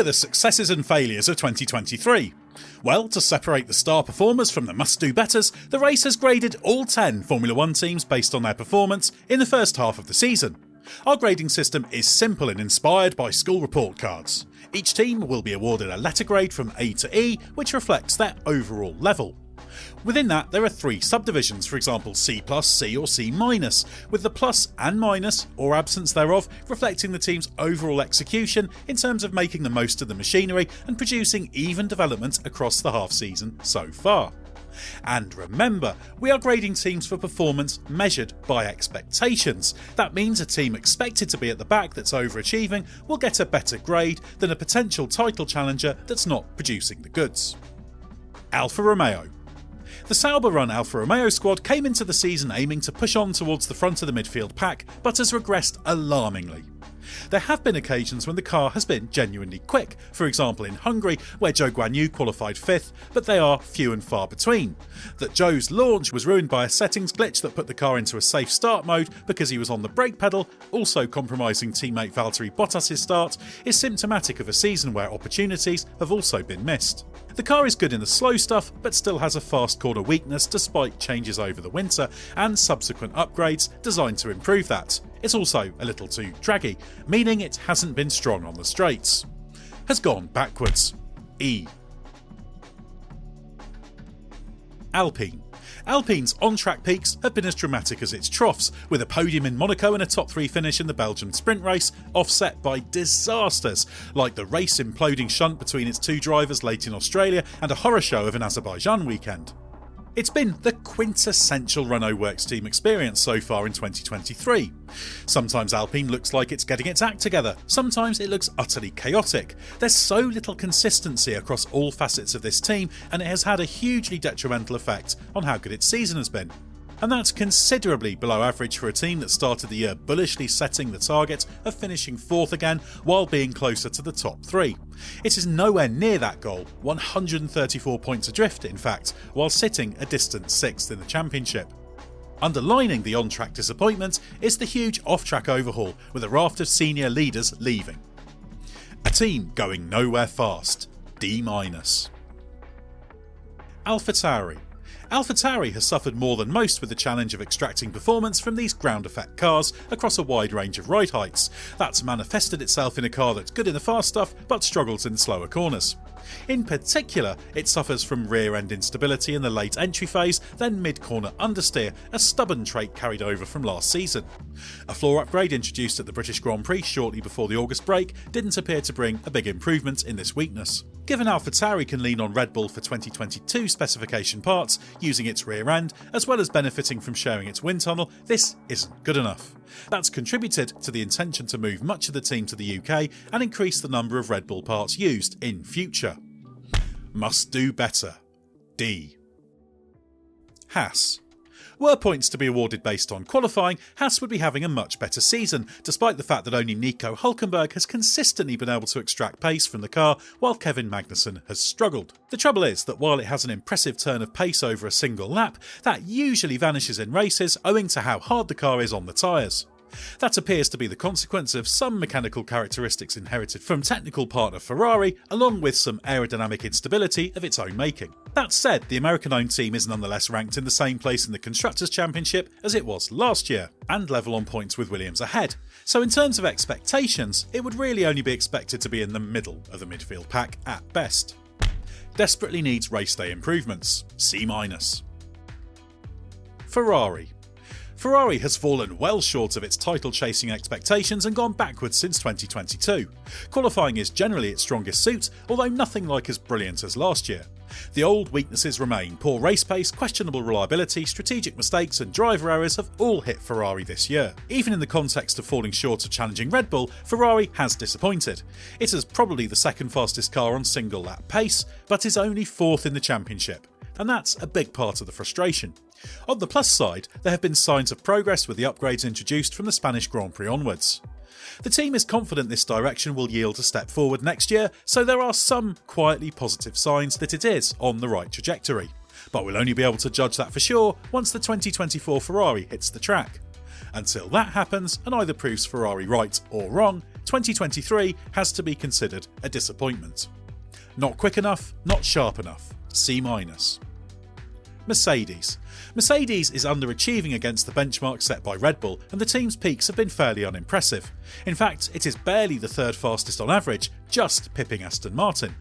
were the successes and failures of 2023? Well, to separate the star performers from the must-do-betters, the race has graded all 10 Formula 1 teams based on their performance in the first half of the season. Our grading system is simple and inspired by school report cards. Each team will be awarded a letter grade from A to E, which reflects their overall level. Within that, there are 3 subdivisions, for example C+, C or C-, with the plus and minus, or absence thereof, reflecting the team's overall execution in terms of making the most of the machinery and producing even development across the half-season so far. And remember, we are grading teams for performance measured by expectations. That means a team expected to be at the back that's overachieving will get a better grade than a potential title challenger that's not producing the goods. Alfa Romeo. The Sauber-run Alfa Romeo squad came into the season aiming to push on towards the front of the midfield pack, but has regressed alarmingly. There have been occasions when the car has been genuinely quick, for example in Hungary where Zhou Guanyu qualified 5th, but they are few and far between. That Zhou's launch was ruined by a settings glitch that put the car into a safe start mode because he was on the brake pedal, also compromising teammate Valtteri Bottas' start, is symptomatic of a season where opportunities have also been missed. The car is good in the slow stuff, but still has a fast corner weakness despite changes over the winter and subsequent upgrades designed to improve that. It's also a little too draggy, meaning it hasn't been strong on the straights. Has gone backwards. E. Alpine. Alpine's on-track peaks have been as dramatic as its troughs, with a podium in Monaco and a top 3 finish in the Belgian sprint race, offset by disasters, like the race imploding shunt between its 2 drivers late in Australia and a horror show of an Azerbaijan weekend. It's been the quintessential Renault Works team experience so far in 2023. Sometimes Alpine looks like it's getting its act together, sometimes it looks utterly chaotic. There's so little consistency across all facets of this team, and it has had a hugely detrimental effect on how good its season has been. And that's considerably below average for a team that started the year bullishly setting the target of finishing 4th again while being closer to the top 3. It is nowhere near that goal, 134 points adrift in fact, while sitting a distant 6th in the championship. Underlining the on-track disappointment is the huge off-track overhaul, with a raft of senior leaders leaving. A team going nowhere fast, D-. AlphaTauri. AlphaTauri has suffered more than most with the challenge of extracting performance from these ground effect cars across a wide range of ride heights. That's manifested itself in a car that's good in the fast stuff but struggles in slower corners. In particular, it suffers from rear end instability in the late entry phase, then mid-corner understeer, a stubborn trait carried over from last season. A floor upgrade introduced at the British Grand Prix shortly before the August break didn't appear to bring a big improvement in this weakness. Given AlphaTauri can lean on Red Bull for 2022 specification parts using its rear end, as well as benefiting from sharing its wind tunnel, this isn't good enough. That's contributed to the intention to move much of the team to the UK and increase the number of Red Bull parts used in future. Must do better. D. Haas. Were points to be awarded based on qualifying, Haas would be having a much better season, despite the fact that only Nico Hülkenberg has consistently been able to extract pace from the car, while Kevin Magnussen has struggled. The trouble is that while it has an impressive turn of pace over a single lap, that usually vanishes in races owing to how hard the car is on the tyres. That appears to be the consequence of some mechanical characteristics inherited from technical partner Ferrari, along with some aerodynamic instability of its own making. That said, the American-owned team is nonetheless ranked in the same place in the Constructors' Championship as it was last year, and level on points with Williams ahead. So in terms of expectations, it would really only be expected to be in the middle of the midfield pack at best. Desperately needs race day improvements, C-. Ferrari. Ferrari has fallen well short of its title-chasing expectations and gone backwards since 2022. Qualifying is generally its strongest suit, although nothing like as brilliant as last year. The old weaknesses remain. Poor race pace, questionable reliability, strategic mistakes and driver errors have all hit Ferrari this year. Even in the context of falling short of challenging Red Bull, Ferrari has disappointed. It is probably the second fastest car on single lap pace, but is only 4th in the championship. And that's a big part of the frustration. On the plus side, there have been signs of progress with the upgrades introduced from the Spanish Grand Prix onwards. The team is confident this direction will yield a step forward next year, so there are some quietly positive signs that it is on the right trajectory. But we'll only be able to judge that for sure once the 2024 Ferrari hits the track. Until that happens and either proves Ferrari right or wrong, 2023 has to be considered a disappointment. Not quick enough, not sharp enough, C-. Mercedes. Mercedes is underachieving against the benchmark set by Red Bull, and the team's peaks have been fairly unimpressive. In fact, it is barely the third fastest on average, just pipping Aston Martin.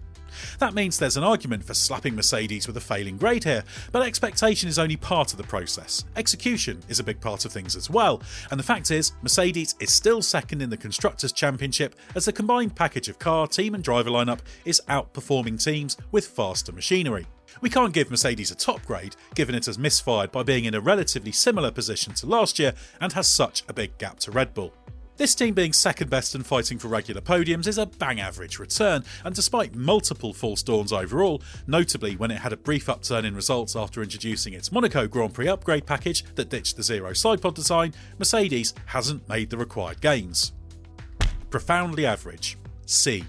That means there's an argument for slapping Mercedes with a failing grade here, but expectation is only part of the process. Execution is a big part of things as well, and the fact is, Mercedes is still second in the Constructors' Championship as the combined package of car, team and driver lineup is outperforming teams with faster machinery. We can't give Mercedes a top grade, given it has misfired by being in a relatively similar position to last year and has such a big gap to Red Bull. This team being second best and fighting for regular podiums is a bang average return, and despite multiple false dawns overall, notably when it had a brief upturn in results after introducing its Monaco Grand Prix upgrade package that ditched the zero sidepod design, Mercedes hasn't made the required gains. Profoundly average, C.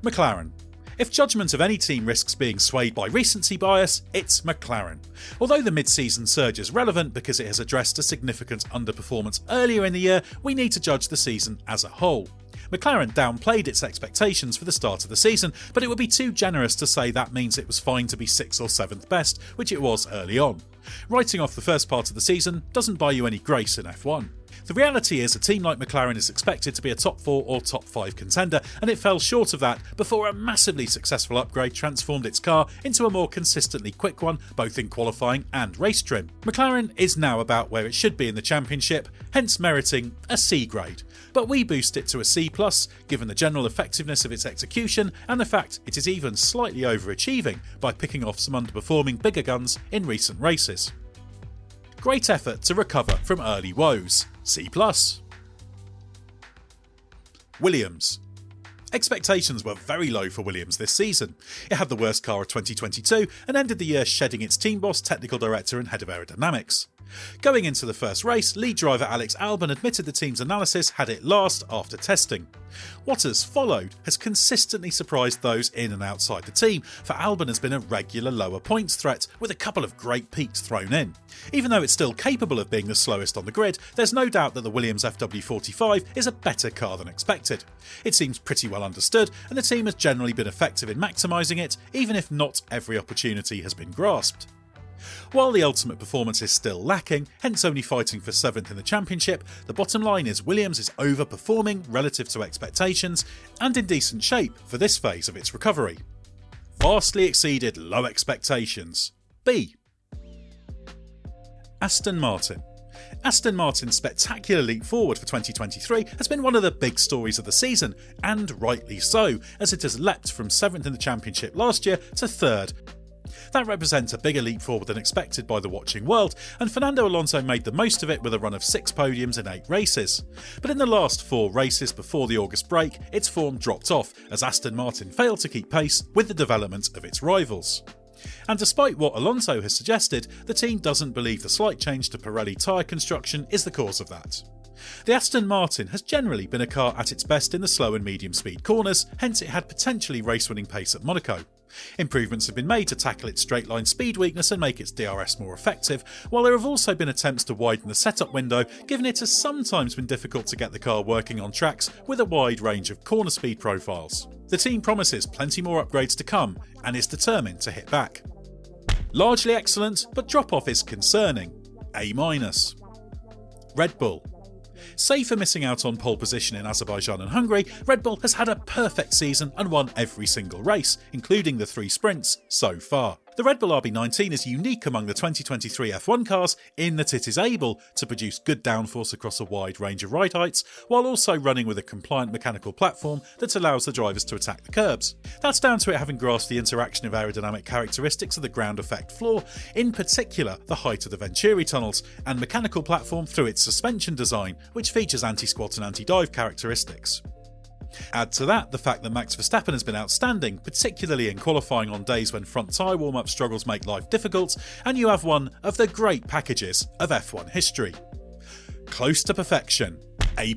McLaren. If judgment of any team risks being swayed by recency bias, it's McLaren. Although the mid-season surge is relevant because it has addressed a significant underperformance earlier in the year, we need to judge the season as a whole. McLaren downplayed its expectations for the start of the season, but it would be too generous to say that means it was fine to be 6th or 7th best, which it was early on. Writing off the first part of the season doesn't buy you any grace in F1. The reality is a team like McLaren is expected to be a top 4 or top 5 contender, and it fell short of that before a massively successful upgrade transformed its car into a more consistently quick one, both in qualifying and race trim. McLaren is now about where it should be in the championship, hence meriting a C grade. But we boost it to a C+, given the general effectiveness of its execution and the fact it is even slightly overachieving by picking off some underperforming bigger guns in recent races. Great effort to recover from early woes, C+. Williams. Expectations were very low for Williams this season. It had the worst car of 2022 and ended the year shedding its team boss, technical director and head of aerodynamics. Going into the first race, lead driver Alex Albon admitted the team's analysis had it last after testing. What has followed has consistently surprised those in and outside the team, for Albon has been a regular lower points threat, with a couple of great peaks thrown in. Even though it's still capable of being the slowest on the grid, there's no doubt that the Williams FW45 is a better car than expected. It seems pretty well understood, and the team has generally been effective in maximising it, even if not every opportunity has been grasped. While the ultimate performance is still lacking, hence only fighting for 7th in the championship, the bottom line is Williams is overperforming relative to expectations and in decent shape for this phase of its recovery. Vastly exceeded low expectations, B. Aston Martin. Aston Martin's spectacular leap forward for 2023 has been one of the big stories of the season, and rightly so, as it has leapt from 7th in the championship last year to 3rd. That represents a bigger leap forward than expected by the watching world, and Fernando Alonso made the most of it with a run of 6 podiums in 8 races. But in the last 4 races before the August break, its form dropped off as Aston Martin failed to keep pace with the development of its rivals. And despite what Alonso has suggested, the team doesn't believe the slight change to Pirelli tyre construction is the cause of that. The Aston Martin has generally been a car at its best in the slow and medium speed corners, hence it had potentially race-winning pace at Monaco. Improvements have been made to tackle its straight-line speed weakness and make its DRS more effective, while there have also been attempts to widen the setup window, given it has sometimes been difficult to get the car working on tracks with a wide range of corner speed profiles. The team promises plenty more upgrades to come and is determined to hit back. Largely excellent, but drop-off is concerning, A-. Red Bull. Save for missing out on pole position in Azerbaijan and Hungary, Red Bull has had a perfect season and won every single race, including the 3 sprints so far. The Red Bull RB19 is unique among the 2023 F1 cars in that it is able to produce good downforce across a wide range of ride heights, while also running with a compliant mechanical platform that allows the drivers to attack the curbs. That's down to it having grasped the interaction of aerodynamic characteristics of the ground effect floor, in particular the height of the Venturi tunnels, and mechanical platform through its suspension design, which features anti-squat and anti-dive characteristics. Add to that the fact that Max Verstappen has been outstanding, particularly in qualifying on days when front tyre warm-up struggles make life difficult, and you have one of the great packages of F1 history. Close to perfection, A+.